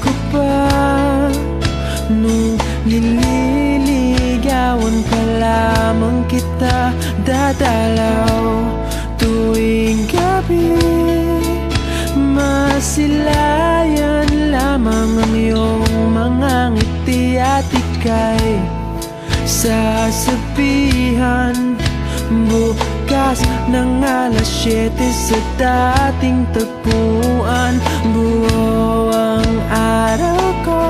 ko pa nung nililigawan pa lamang kita dadalaw tuwing gabi. Masilayan lamang ang iyong mga ngiti at ika'y sasabihan bukas ng alas 7 sa dating tagpuan. Buo ang araw ko,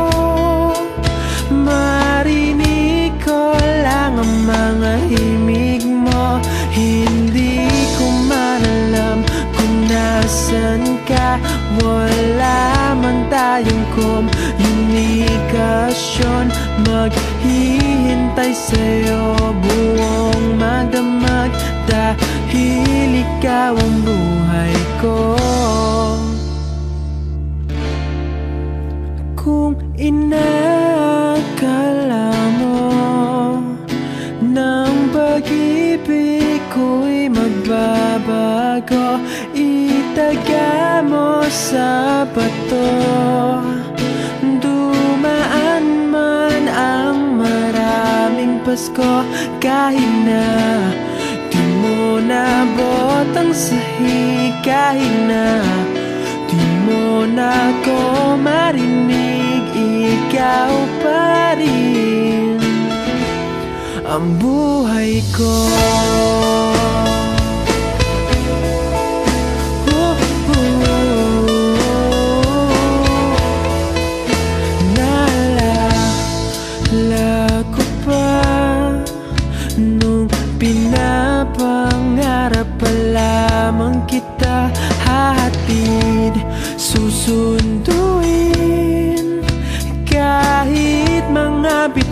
marinig ko lang ang mga himig mo. Hindi ko man alam kung nasan ka, wala man tayong komunikasyon. Maghihintay sa'yo buong magdamag dahil ikaw ang buhay ko. Kung inakala mo ng pag-ibig ko'y magbabago, itaga mo sa bato. Dumaan man ang maraming Pasko, kahit na di mo nabot ang sahig, kahit na di mo na ko marinig, ikaw pa rin ang buhay ko. Naalala ko pa nung pinapangarap pa lamang kita, hahatid, susunduin kahit mga bituin.